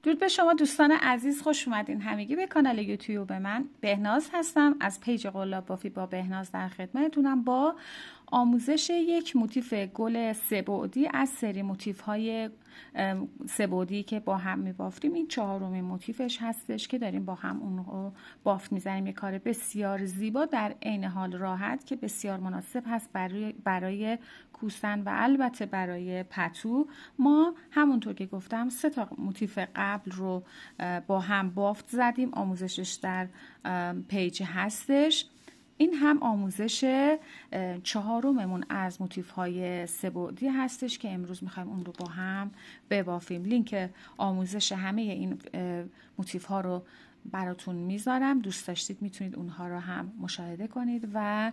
درود به شما دوستان عزیز، خوش اومدین همگی به کانال یوتیوب من. بهناز هستم از پیج قلاب بافی با بهناز در خدمتتونم با آموزش یک موتیف گل سه‌بعدی از سری موتیف های سه‌بعدی که با هم می‌بافتیم. این چهارمین موتیفش هستش که داریم با هم اون رو بافت می‌زنیم. یک کار بسیار زیبا در عین حال راحت که بسیار مناسب هست برای کوسن و البته برای پتو. ما همونطور که گفتم 3 تا موتیف قبل رو با هم بافت زدیم. آموزشش در پیج هستش. این هم آموزش چهارممون از موتیف های سه‌بعدی هستش که امروز میخوایم اون رو با هم ببافیم. لینک آموزش همه این موتیف ها رو براتون میذارم. دوست داشتید میتونید اونها رو هم مشاهده کنید و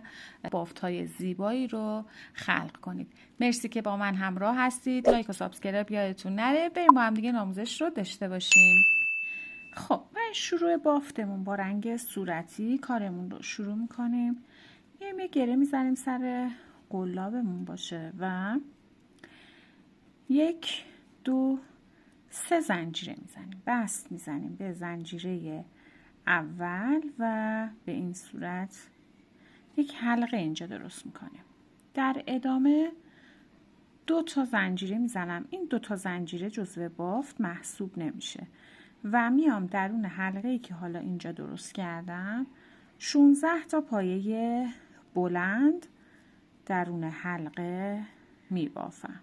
بافت های زیبایی رو خلق کنید. مرسی که با من همراه هستید. لایک و سابسکرایب یادتون نره. بریم با هم دیگه آموزش رو داشته باشیم. خب برای شروع بافتمون با رنگ صورتی کارمون رو شروع میکنیم. یه گره میزنیم سر قلابمون باشه و 1 2 3 زنجیره میزنیم. بست میزنیم به زنجیره اول و به این صورت یک حلقه اینجا درست میکنیم. در ادامه 2 تا زنجیره میزنم. این 2 تا زنجیره جزو بافت محسوب نمیشه و میام درون حلقه‌ای که حالا اینجا درست کردم 16 تا پایه بلند درون حلقه میبافم.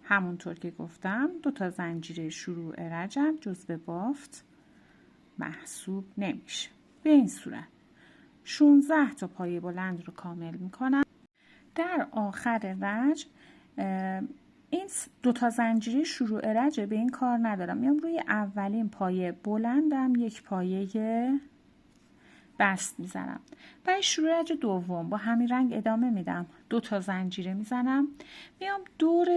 همونطور که گفتم 2 تا زنجیره شروع رجب جزو بافت محسوب نمیشه. به این صورت 16 تا پایه بلند رو کامل میکنم. در آخر رجب این 2 تا زنجیره شروع رجب به این کار ندارم. میام روی اولین پایه بلندم یک پایه بست میزنم. برای شروع رجب دوم با همین رنگ ادامه میدم. 2 تا زنجیره میزنم. میام دور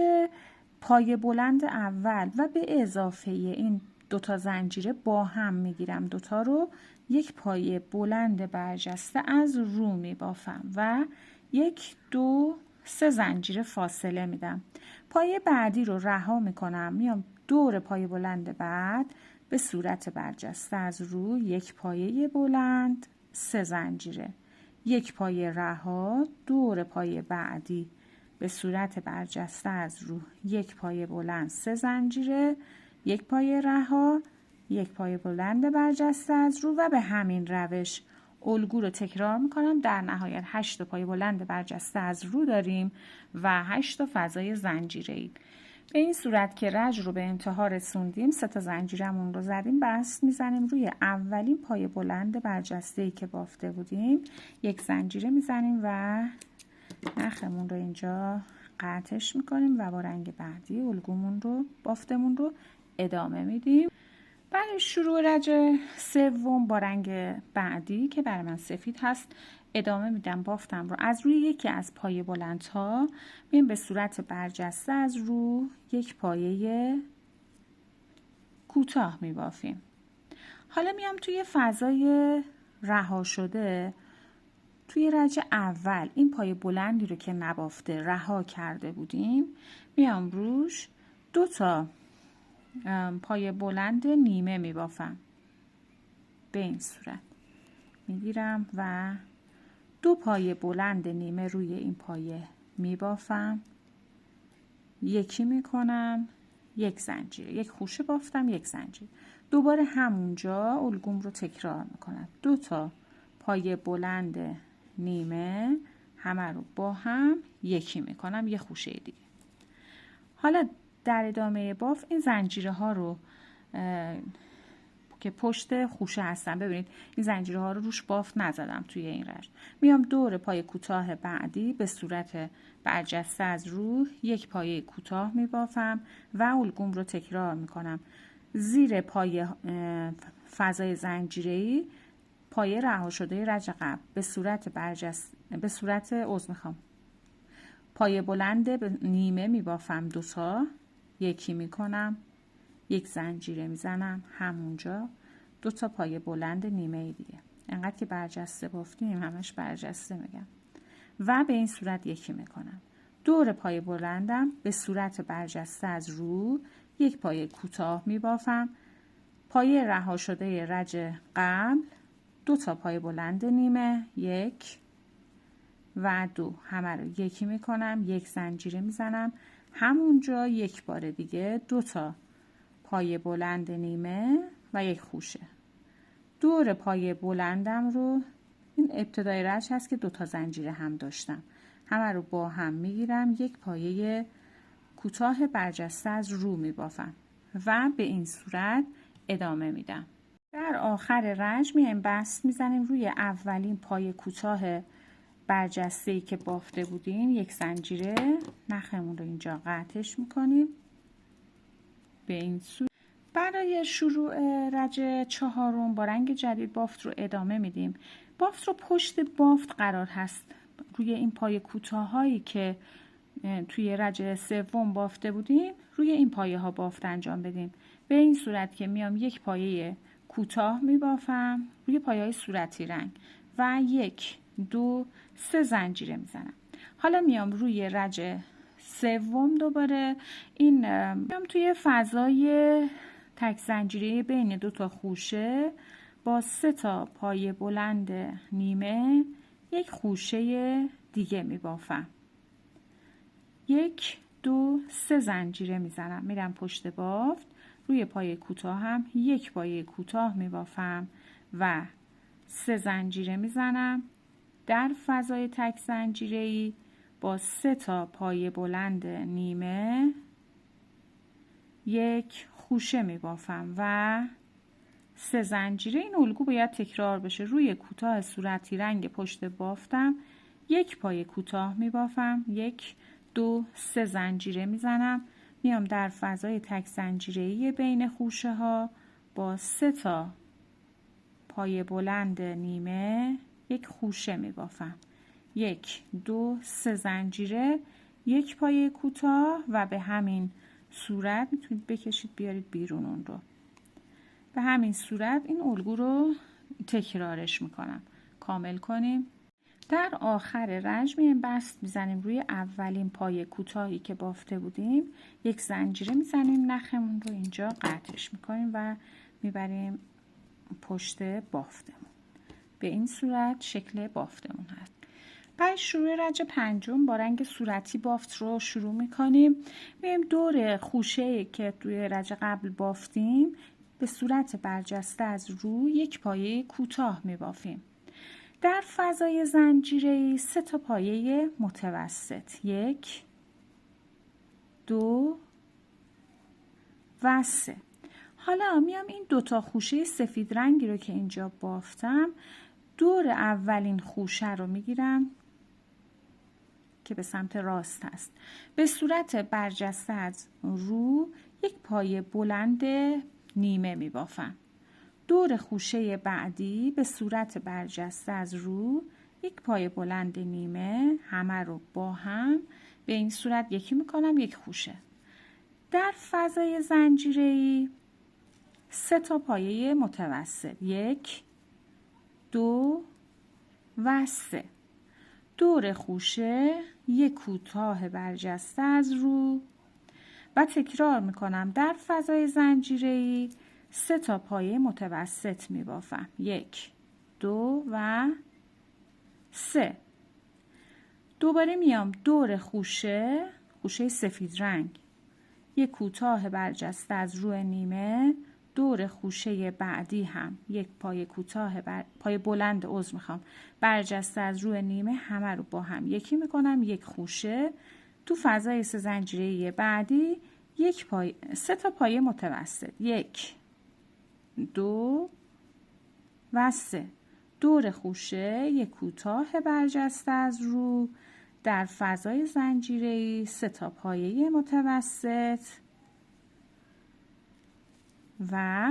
پایه بلند اول و به اضافه این 2 تا زنجیره با هم میگیرم. 2 تا رو یک پایه بلند برجسته از رو میبافم و 1 2 3 زنجیره فاصله میدم. پایه بعدی رو رها میکنم. میام دور پایه بلند بعد به صورت برجسته از رو یک پایه بلند 3 زنجیره، یک پایه رها، دور پایه بعدی به صورت برجسته از رو یک پایه بلند 3 زنجیره، یک پایه رها، یک پایه بلند برجسته از رو و به همین روش الگو رو تکرار میکنم. در نهایت 8 تا پایه بلند برجسته از رو داریم و 8 تا فضای زنجیره‌ای. به این صورت که رج رو به انتها رسوندیم 3 تا زنجیرمون رو زدیم. بست میزنیم روی اولین پایه بلند برجسته‌ای که بافته بودیم. یک زنجیره میزنیم و نخمون رو اینجا قطعش میکنیم و با رنگ بعدی الگومون رو بافتمون رو ادامه میدیم. برای شروع رج سوم با رنگ بعدی که برای من سفید هست ادامه میدم. بافتم رو از روی یکی از پایه بلندها میام به صورت برجسته از رو یک پایه کوتاه میبافیم. حالا میام توی فضای رها شده توی رج اول این پایه بلندی رو که نبافته رها کرده بودیم میام روش 2 تا پایه بلند نیمه میبافم. به این صورت میگیرم و 2 پایه بلند نیمه روی این پایه میبافم. یکی میکنم، یک زنجیره، یک خوشه بافتم، یک زنجیره. دوباره همونجا الگوم رو تکرار میکنم. 2 تا پایه بلند نیمه همه رو با هم یکی میکنم، یک خوشه دیگه. حالا در ادامه باف این زنجیره ها رو که پشت خوشه هستن، ببینید این زنجیره ها رو روش بافت نزدم توی این رشت. میام دور پایه کوتاه بعدی به صورت برجسته از رو یک پایه کوتاه میبافم و الگوم رو تکرار میکنم. زیر پایه فضای زنجیره‌ای پایه رها شده رج قبل به صورت پایه بلند به نیمه میبافم. 2 تا یکی میکنم، یک زنجیره میزنم همونجا، 2 تا پایه بلند نیمه دیگه. انقدر که برجسته بافتیم همش برجسته میگم و به این صورت یکی میکنم. دور پایه بلندم به صورت برجسته از رو یک پایه کوتاه می بافم. پایه رها شده رج قبل 2 تا پایه بلند نیمه 1 و 2 همه رو یکی می کنم، 1 زنجیره می زنم. همونجا یک بار دیگه 2 تا پایه بلند نیمه و 1 خوشه. دور پایه بلندم رو، این ابتدای رج هست که 2 تا زنجیره هم داشتم، همه رو با هم میگیرم، یک پایه کوتاه برجسته از رو میبافم و به این صورت ادامه میدم. در آخر رج میایم بست میزنیم روی اولین پایه کوتاه برجسته‌ای که بافته بودیم، 1 زنجیره، نخمون رو اینجا قطعش میکنیم به این صورت. برای شروع رج 4 با رنگ جدید بافت رو ادامه میدیم. بافت رو پشت بافت قرار هست روی این پایه کوتاهایی که توی رج 3 بافته بودیم، روی این پایه ها بافت انجام بدیم. به این صورت که میام یک پایه کوتاه میبافم روی پایه های صورتی رنگ و 1 2 3 زنجیره میزنم. حالا میام روی رج 3 دوباره این میام توی فضای تک زنجیره بین 2 تا خوشه با 3 تا پایه بلند نیمه 1 خوشه دیگه میبافم. 1 2 3 زنجیره میزنم، میرم پشت بافت، روی پایه کوتاه هم 1 پایه کوتاه میبافم و 3 زنجیره میزنم. در فضای تک زنجیره‌ای با 3 تا پایه بلند نیمه 1 خوشه میبافم و 3 زنجیره. این الگو باید تکرار بشه. روی کوتاه صورتی رنگ پشت بافتم 1 پایه کوتاه میبافم، 1 2 3 زنجیره میزنم، میام در فضای تک زنجیره‌ای بین خوشه ها با 3 تا پایه بلند نیمه 1 خوشه میبافم، 1 2 3 زنجیره، 1 پایه کوتاه و به همین صورت میتونید بکشید بیارید بیرون اون رو. به همین صورت این الگو رو تکرارش میکنم. کامل کنیم. در آخر رج میایم بست میزنیم روی اولین پایه کوتاهی که بافته بودیم، 1 زنجیره میزنیم، نخمون رو اینجا قطعش میکنیم و میبریم پشت بافتمون. به این صورت شکل بافتمون هست. برای شروع رج 5 با رنگ صورتی بافت رو شروع میکنیم. میایم دور خوشه که توی رج قبل بافتیم به صورت برجسته از رو 1 پایه کوتاه میبافیم. در فضای زنجیره‌ای 3 تا پایه متوسط، 1 2 و 3. حالا میام این 2 تا خوشه سفید رنگی رو که اینجا بافتم دور اولین خوشه رو میگیرم که به سمت راست هست، به صورت برجسته از رو 1 پایه بلند نیمه میبافم. دور خوشه بعدی به صورت برجسته از رو 1 پایه بلند نیمه، همه رو با هم به این صورت یکی میکنم، 1 خوشه. در فضای زنجیره‌ای 3 تا پایه متوسط، 1 2 و 3. دور خوشه 1 کوتاه برجسته از رو و تکرار میکنم. در فضای زنجیره‌ای 3 تا پایه متوسط میبافم، 1 2 و 3. دوباره میام دور خوشه سفید رنگ 1 کوتاه برجسته از رو نیمه، دور خوشه بعدی هم 1 پایه کوتاه پایه بلند برجسته از رو نیمه، همه رو با هم یکی میکنم، 1 خوشه. تو فضای 3 زنجیره‌ای بعدی 3 تا پایه متوسط، 1 2 و 3. دور خوشه 1 کوتاه برجسته از رو، در فضای زنجیره‌ای 3 تا پایه متوسط و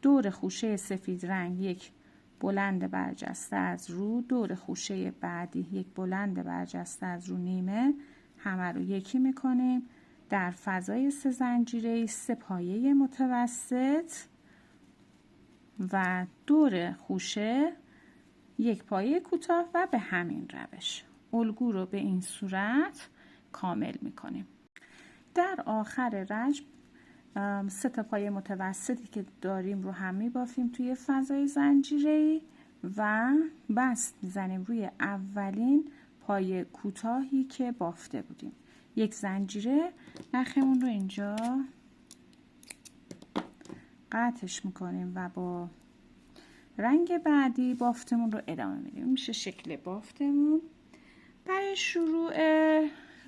دور خوشه سفید رنگ 1 بلند برجسته از رو، دور خوشه بعدی 1 بلند برجسته از رو نیمه، همه رو یکی میکنیم. در فضای 3 زنجیره‌ای 3 پایه متوسط و دور خوشه 1 پایه کوتاه و به همین روش الگو رو به این صورت کامل میکنیم. در آخر رج 3 تا پایه متوسطی که داریم رو هم میبافیم توی فضای زنجیره‌ای و بست میزنیم روی اولین پایه کوتاهی که بافته بودیم. یک زنجیره، نخمون رو اینجا قطعش میکنیم و با رنگ بعدی بافتمون رو ادامه میدیم. میشه شکل بافتمون. برای شروع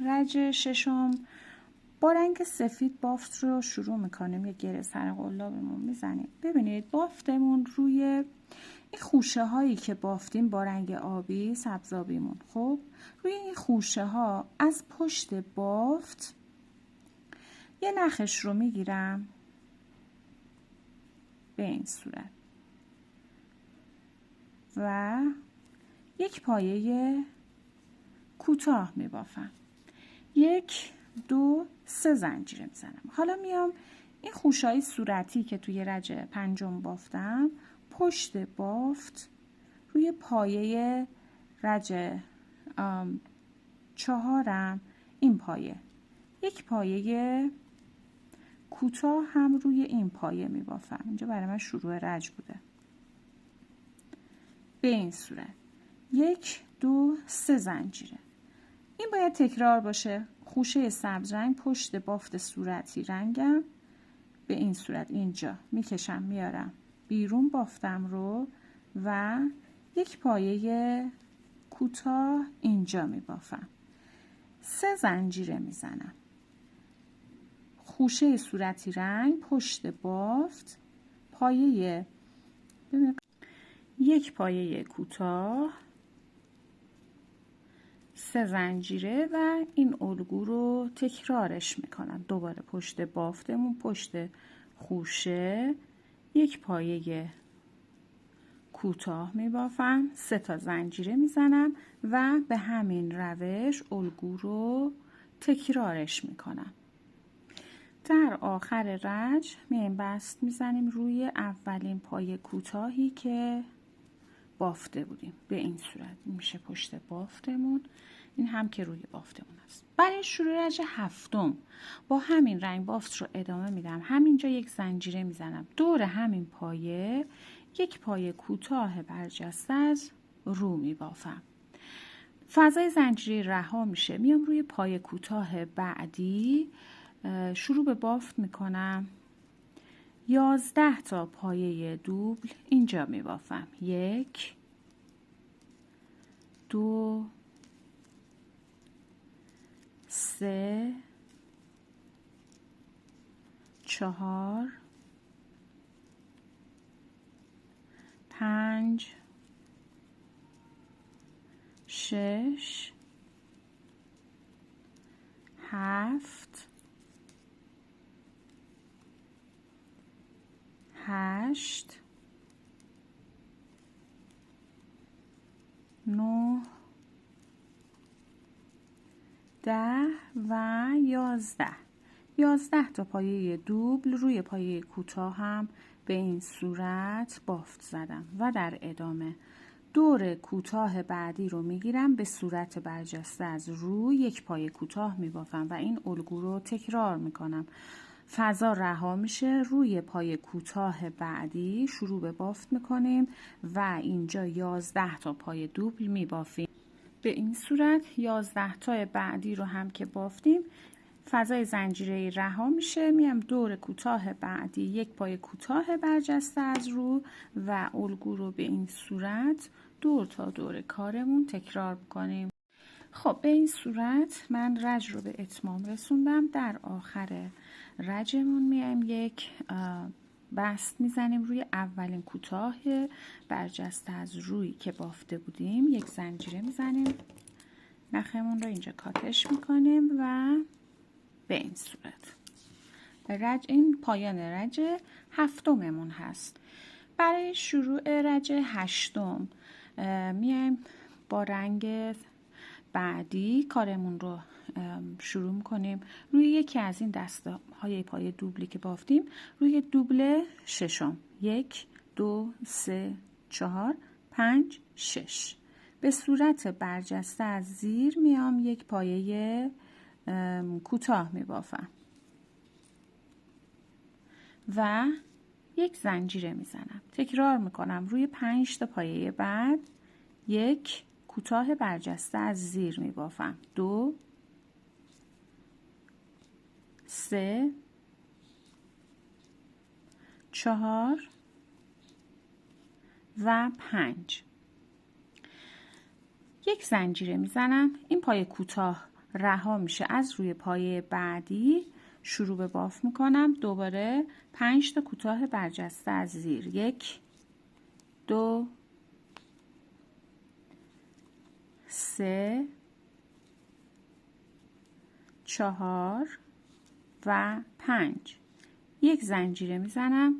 رج ششم با رنگ سفید بافت رو شروع میکنیم. یه گره سر قلابمون میزنیم. ببینید بافتمون روی این خوشه هایی که بافتیم با رنگ آبی سبزابیمون، خب روی این خوشه ها از پشت بافت یه نخش رو میگیرم به این صورت و یک پایه کوتاه میبافم. 1 2 3 زنجیره میزنم. حالا میام این خوشه‌های صورتی که توی رج پنجم بافتم پشت بافت روی پایه رج چهارم این پایه یک پایه کوتاه هم روی این پایه میبافم. اینجا برای من شروع رج بوده. به این صورت 1 2 3 زنجیره. این باید تکرار باشه. خوشه سبز رنگ پشت بافت صورتی رنگم به این صورت اینجا میکشم میارم بیرون بافتم رو و یک پایه کوتاه اینجا میبافم. 3 زنجیره میزنم. خوشه صورتی رنگ پشت بافت پایه یک پایه کوتاه 3 زنجیره و این الگو رو تکرارش میکنم. دوباره پشت بافتمون پشت خوشه یک پایه کوتاه میبافم 3 تا زنجیره میزنم و به همین روش الگو رو تکرارش میکنم. در آخر رج میایم بست میزنیم روی اولین پایه کوتاهی که بافته بودیم. به این صورت میشه پشت بافتمون. این هم که روی بافتمون است. برای شروع رج هفتم با همین رنگ بافت رو ادامه میدم. همینجا یک زنجیره میزنم. دور همین پایه یک پایه کوتاه برجسته از رو میبافم. فضای زنجیره رها میشه. میام روی پایه کوتاه بعدی شروع به بافت میکنم. 11 تا پایه دوبل اینجا میبافم. 1 2 3 4 5 6 7 8 9 10 و 11 تا پایه دوبل روی پایه کوتاه هم به این صورت بافت زدم و در ادامه دور کوتاه بعدی رو میگیرم به صورت برجسته از رو یک پایه کوتاه میبافم و این الگو رو تکرار میکنم. فضا رها میشه. روی پایه کوتاه بعدی شروع به بافت میکنیم و اینجا 11 تا پایه دوبل میبافیم. به این صورت 11 تا بعدی رو هم که بافتیم فضای زنجیره رها میشه. میام دور کوتاه بعدی یک پایه کوتاه برجسته از رو و الگو رو به این صورت دور تا دور کارمون تکرار کنیم. خب به این صورت من رج رو به اتمام رسوندم. در آخر رجمون میایم یک بست میزنیم روی اولین کوتاه برجسته از روی که بافته بودیم. یک زنجیره میزنیم. نخمون رو اینجا کاتش میکنیم و به این صورت این پایان رج هفتممون هست. برای شروع رج هشتم میایم با رنگ بعدی کارمون رو شروع میکنیم. روی یکی از این دسته های پایه دوبلی که بافتیم روی دوبل ششم 1 2 3 4 5 6 به صورت برجسته از زیر میام یک پایه کوتاه میبافم. و یک زنجیره میزنم. تکرار میکنم روی 5 تا پایه بعد یک کوتاه برجسته از زیر میبافم. 2 3 4 و 5. یک زنجیره میزنم. این پایه کوتاه رها میشه، از روی پایه بعدی شروع به باف میکنم. دوباره 5 تا کوتاه برجسته از زیر. 1 2 3 4 و 5. یک زنجیره میزنم.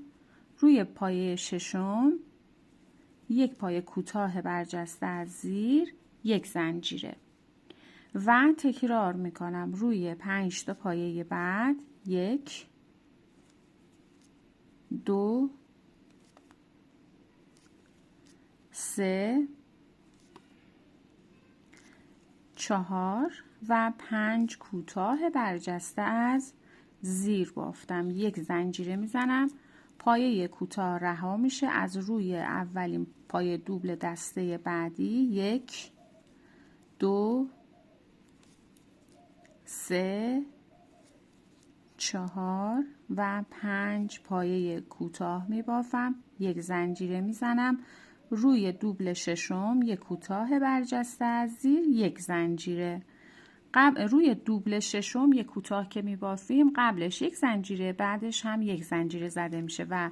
روی پایه ششم یک پایه کوتاه برجسته از زیر، یک زنجیره و تکرار میکنم روی 5 تا پایه بعد 1 2 3 4 و 5 کوتاه برجسته از زیر بافتم. یک زنجیره میزنم. پایه کوتاه رها میشه، از روی اولین پایه دوبل دسته بعدی 1 2 3 4 و 5 پایه کوتاه میبافم. یک زنجیره میزنم. روی دوبل ششم یک کوتاه برجسته از زیر، یک زنجیره. روی دوبل ششم یک کوتاه که میبافیم قبلش یک زنجیره، بعدش هم یک زنجیره زده میشه و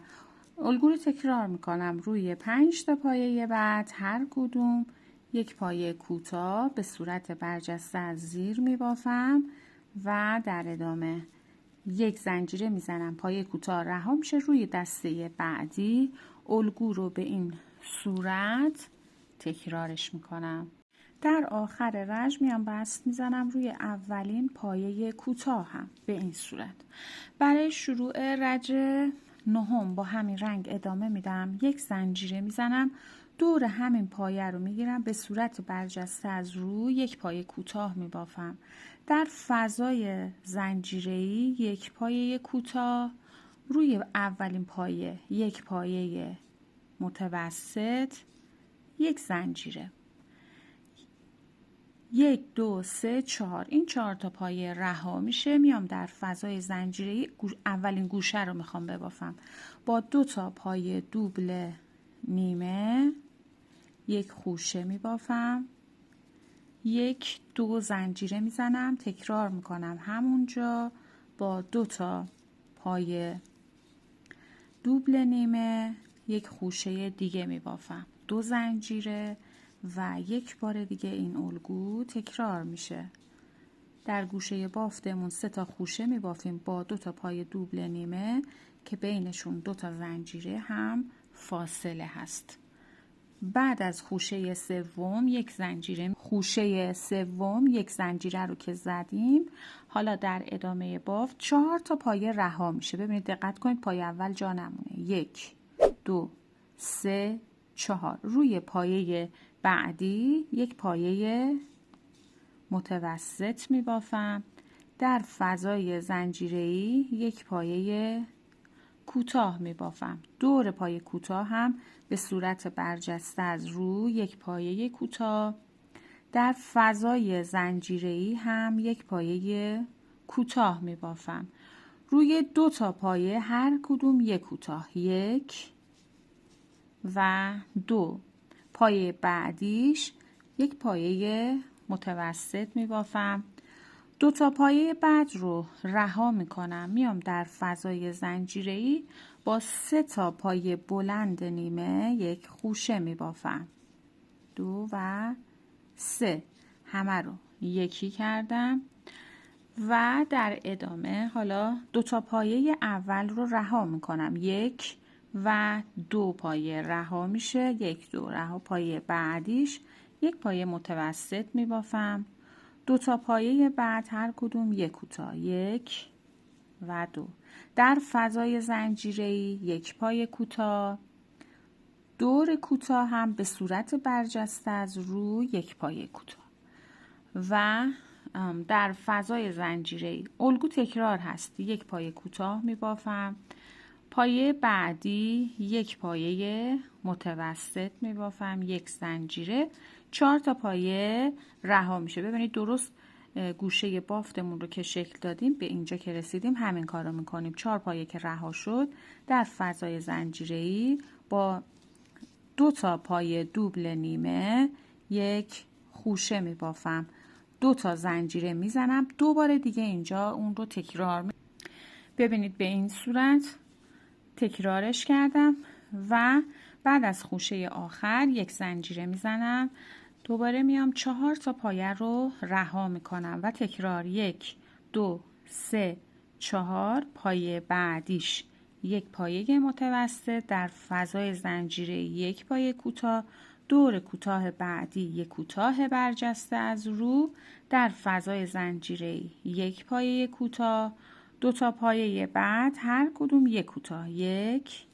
الگو رو تکرار میکنم. روی 5 تا پایه بعد هر کدوم یک پایه کوتاه به صورت برجسته از زیر میبافم و در ادامه یک زنجیره میزنم. پایه کوتاه رها میشه. روی دسته بعدی الگو رو به این صورت تکرارش میکنم. در آخر رژ میام بست میزنم روی اولین پایه کوتاه هم به این صورت. برای شروع رژ نهم با همین رنگ ادامه میدم. یک زنجیره میزنم. دور همین پایه رو میگیرم، به صورت برجسته از روی یک پایه کوتاه میبافم. در فضای زنجیره‌ای یک پایه کوتاه، روی اولین پایه یک پایه متوسط، یک زنجیره. 1 2 3 4. این 4 تا پایه رها میشه. میام در فضای زنجیره‌ای اولین گوشه رو میخوام ببافم. با 2 تا پایه دوبل نیمه یک خوشه میبافم. 1 2 زنجیره میزنم. تکرار میکنم همونجا با 2 تا پایه دوبل نیمه یک خوشه دیگه میبافم. 2 زنجیره و یک بار دیگه این الگو تکرار میشه. در گوشه بافتمون 3 تا خوشه میبافیم با 2 تا پای دوبل نیمه که بینشون 2 تا زنجیره هم فاصله هست. بعد از خوشه سوم یک زنجیره، خوشه سوم یک زنجیره رو که زدیم، حالا در ادامه بافت 4 تا پایه رها میشه. ببینید دقت کنید پایه اول جا نمونه. 1 2 3 4. روی پایه بعدی یک پایه متوسط میبافم. در فضای زنجیره‌ای یک پایه کوتاه میبافم. دور پایه کوتاه هم به صورت برجسته از روی یک پایه کوتاه. در فضای زنجیره‌ای هم یک پایه کوتاه میبافم. روی 2 تا پایه هر کدوم یک کوتاه، 1 و 2. پایه بعدیش یک پایه متوسط میبافم. 2 تا پایه بعد رو رها میکنم. میام در فضای زنجیره‌ای با 3 تا پایه بلند نیمه یک خوشه میبافم. 2 و 3 همه رو یکی کردم و در ادامه حالا 2 تا پایه اول رو رها میکنم. 1 و 2 پایه رها میشه. 1 2 رها. پایه بعدیش یک پایه متوسط میبافم. 2 تا پایه بعد هر کدوم یک کوتاه، 1 و 2. در فضای زنجیره‌ای یک پایه کوتاه. دور کوتاه هم به صورت برجسته از روی یک پایه کوتاه و در فضای زنجیره‌ای الگو تکرار هست. یک پایه کوتاه میبافم. پایه بعدی یک پایه متوسط میبافم، یک زنجیره، 4 تا پایه رها میشه. ببینید درست گوشه بافتمون رو که شکل دادیم به اینجا که رسیدیم همین کار رو میکنیم. 4 پایه که رها شد در فضای زنجیره‌ای با 2 تا پایه دوبل نیمه یک خوشه میبافم، 2 تا زنجیره میزنم، دوباره دیگه اینجا اون رو تکرار ببینید به این صورت تکرارش کردم و بعد از خوشه آخر یک زنجیره میزنم، دوباره میام 4 تا پایه رو رها میکنم و تکرار 1 2 3 4 پایه بعدیش یک پایه متوسط در فضای زنجیره یک پایه کوتاه، دور کوتاه بعدی یک کوتاه برجسته از رو در فضای زنجیره یک پایه کوتاه، 2 تا پایه بعد هر کدوم یک کوتاه، 1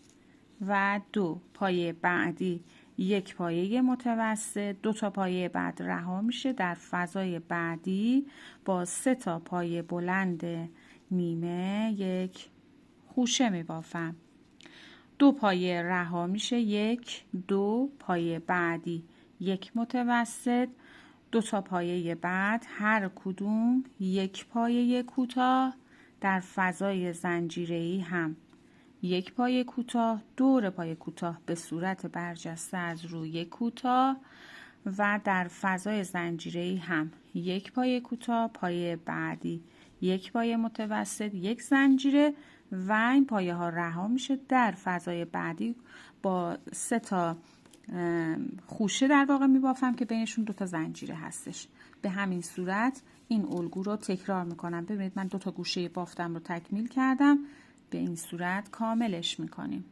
و 2 پایه بعدی یک پایه متوسط، 2 تا پایه بعد رها میشه در فضای بعدی با 3 تا پایه بلند نیمه یک خوشه میبافم، 2 پایه رها میشه، 1 2 پایه بعدی یک متوسط، 2 تا پایه بعد هر کدوم یک پایه کوتاه در فضای زنجیره‌ای هم یک پایه کوتاه، دور پایه کوتاه به صورت برجسته از روی کوتاه و در فضای زنجیره‌ای هم یک پایه کوتاه، پایه بعدی یک پایه متوسط، یک زنجیره و این پایه ها رها میشه در فضای بعدی با 3 تا خوشه در واقع میبافم که بینشون 2 تا زنجیره هستش. به همین صورت این الگو رو تکرار میکنم. ببینید من 2 تا گوشه بافتم رو تکمیل کردم، به این صورت کاملش میکنیم.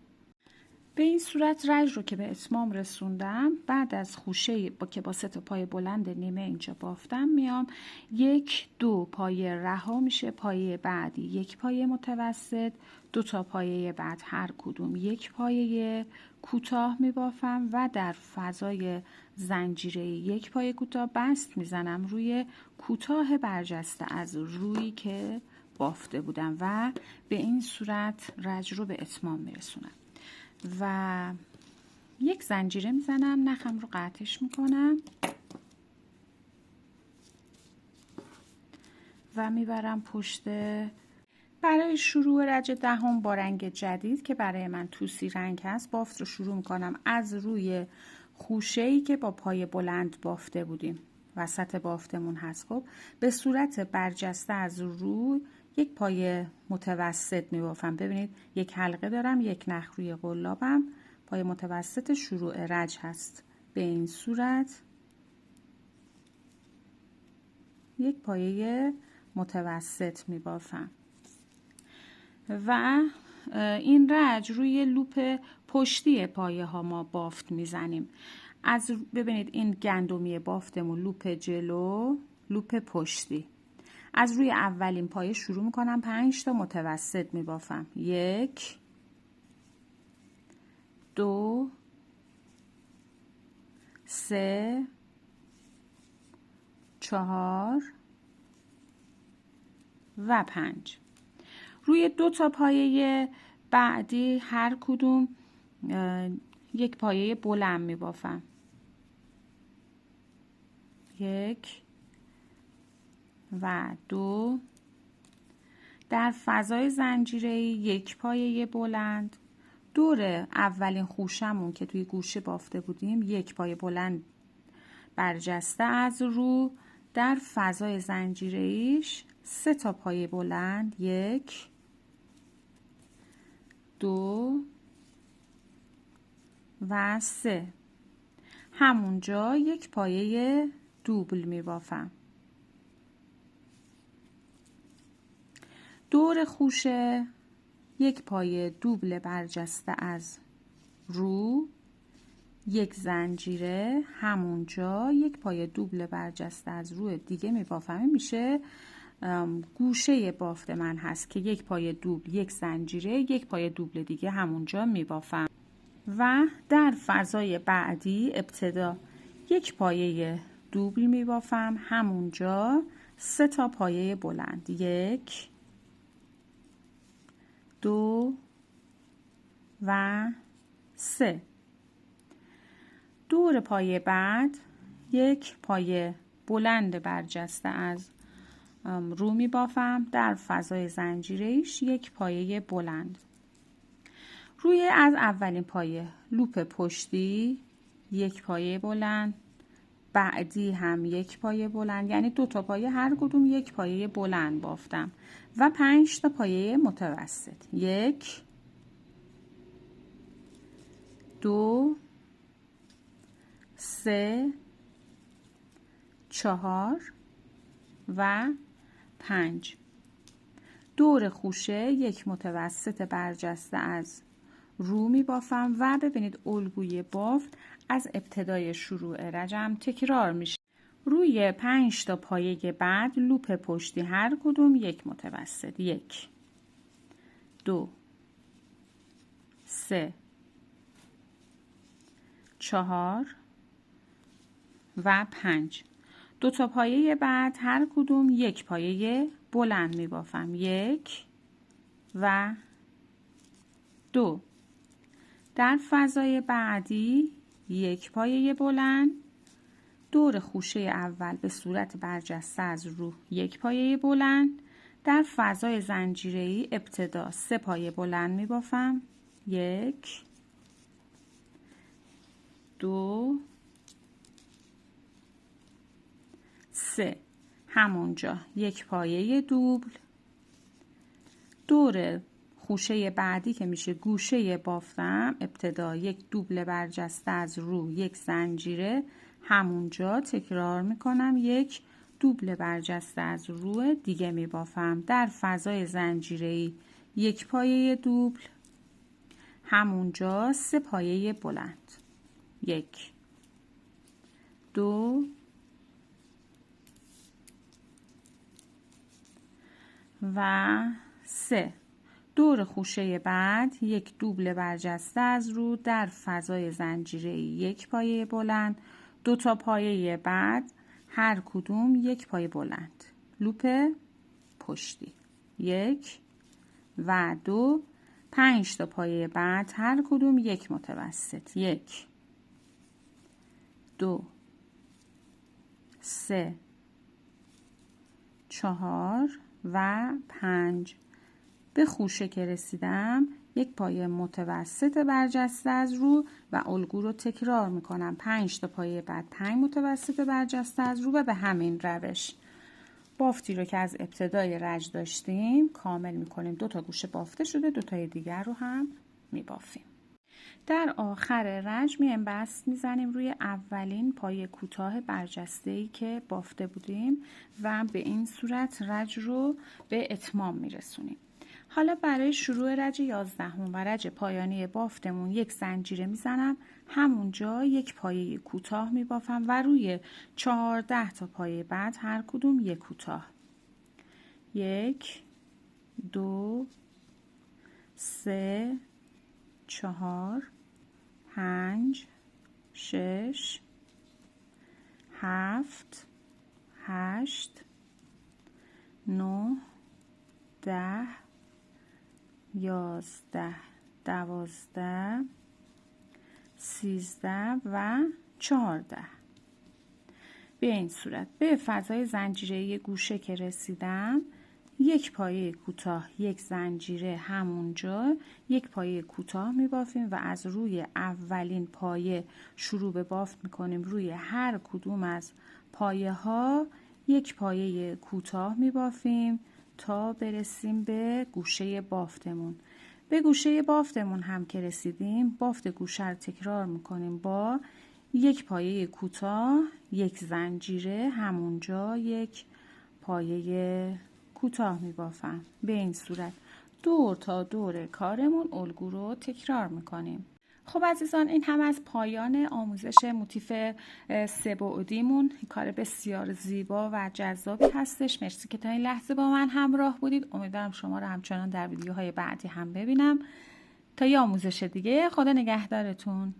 به این صورت رج رو که به اتمام رسوندم، بعد از خوشه که با 3 تا پای بلند نیمه اینجا بافتم میام 1 2 پایه رها میشه، پایه بعدی یک پایه متوسط، 2 تا پایه بعد هر کدوم یک پایه کوتاه میبافم و در فضای زنجیره یک پایه کوتاه بست میزنم روی کوتاه برجسته از روی که بافته بودم و به این صورت رج رو به اتمام میرسونم و یک زنجیره میزنم، نخم رو قطعش میکنم و میبرم پشت. برای شروع رج دهم با رنگ جدید که برای من توسی رنگ هست بافت رو شروع میکنم از روی خوشه‌ای که با پای بلند بافته بودیم، وسط بافتمون هست. خب به صورت برجسته از روی یک پای متوسط میبافم. ببینید یک حلقه دارم، یک نخ روی قلابم، پای متوسط شروع رج هست. به این صورت یک پایه متوسط میبافم و این رج روی لوپ پشتی پایه ها ما بافت میزنیم. از ببینید این گندمی بافتمون لوپ جلو، لوپ پشتی. از روی اولین پایه شروع میکنم، 5 تا متوسط میبافم، 1 2 3 4 و 5. روی 2 تا پایه بعدی هر کدوم یک پایه بلند میبافم، 1 و 2. در فضای زنجیره‌ای یک پایه بلند، دور اولین خوشمون که توی گوشه بافته بودیم یک پایه بلند برجسته از رو، در فضای زنجیره‌ایش 3 تا پایه بلند، 1 2 و 3. همونجا یک پایه دوبل میبافم. دور خوشه یک پایه دوبل برجسته از رو، یک زنجیره، همونجا یک پایه دوبل برجسته از رو دیگه میبافم. میشه گوشه بافت من هست که یک پایه دوبل، یک زنجیره، یک پایه دوبل دیگه همونجا میبافم و در فضای بعدی ابتدا یک پایه دوبل میبافم، همونجا 3 تا پایه بلند، 1 2 و 3. دور پایه بعد یک پایه بلند برجسته از رو می بافم. در فضای زنجیره‌ایش یک پایه بلند. روی از اولین پایه لوپ پشتی یک پایه بلند، بعدی هم یک پایه بلند، یعنی 2 تا پایه هر کدوم یک پایه بلند بافتم و 5 تا پایه متوسط. 1 2 3 4 و 5. دور خوشه یک متوسط برجسته از رو می بافم و ببینید الگوی بافت از ابتدای شروع رجم تکرار میشه. روی 5 تا پایه بعد لوپ پشتی هر کدوم یک متوسط. 1 2 3 4 و 5. 2 تا پایه بعد هر کدوم یک پایه بلند می بافم. 1 و 2. در فضای بعدی یک پایه بلند، دور خوشه اول به صورت برجسته از رو یک پایه بلند. در فضای زنجیره‌ای ابتدا 3 پایه بلند می بافم. 1 2 3. همونجا یک پایه دوبل. دور خوشه بعدی که میشه گوشه بافتم ابتدا یک دوبل برجسته از رو یک زنجیره، همونجا تکرار میکنم یک دوبل برجسته از رو دیگه میبافم. در فضای زنجیره‌ای یک پایه دوبل، همونجا 3 پایه بلند. 1 2 و 3. دور خوشه بعد یک دوبل برجسته از رو در فضای زنجیره‌ای یک پایه بلند. 2 تا پایه بعد هر کدوم یک پایه بلند. لوپ پشتی 1 و 2. 5 تا پایه بعد هر کدوم یک متوسط. 1 2 3 4 و 5. به خوشه که رسیدم یک پایه متوسط برجسته از رو و الگو رو تکرار میکنم. 5 تا پایه بعد 5 متوسط برجسته از رو و به همین روش بافتی رو که از ابتدای رج داشتیم کامل میکنیم. 2 تا گوشه بافته شده، 2 تای دیگر رو هم میبافیم. در آخر رج بست میزنیم روی اولین پایه کوتاه برجسته‌ای که بافته بودیم و به این صورت رج رو به اتمام میرسونیم. حالا برای شروع رج 11 و رج پایانی بافتمون یک زنجیره میزنم، همونجا یک پایه کوتاه میبافم و روی 14 تا پایه بعد هر کدوم یک کوتاه. 1 2 3 4 5 6 7 8 9 10 11 12 13 و 14. به این صورت به فضای زنجیره گوشه که رسیدم یک پایه کوتاه یک زنجیره همونجا یک پایه کوتاه میبافیم و از روی اولین پایه شروع به بافت میکنیم. روی هر کدوم از پایه ها یک پایه کوتاه میبافیم تا برسیم به گوشه بافتمون. به گوشه بافتمون هم که رسیدیم بافت گوشه رو تکرار میکنیم با یک پایه کوتاه یک زنجیره همونجا یک پایه کوتاه میبافم. به این صورت دور تا دور کارمون الگو رو تکرار میکنیم. خب عزیزان، این هم از پایان آموزش موتیف 3 بعدیمون. کار بسیار زیبا و جذابی هستش. مرسی که تا این لحظه با من همراه بودید. امیدوارم شما رو همچنان در ویدیوهای بعدی هم ببینم. تا یه آموزش دیگه، خدا نگهدارتون.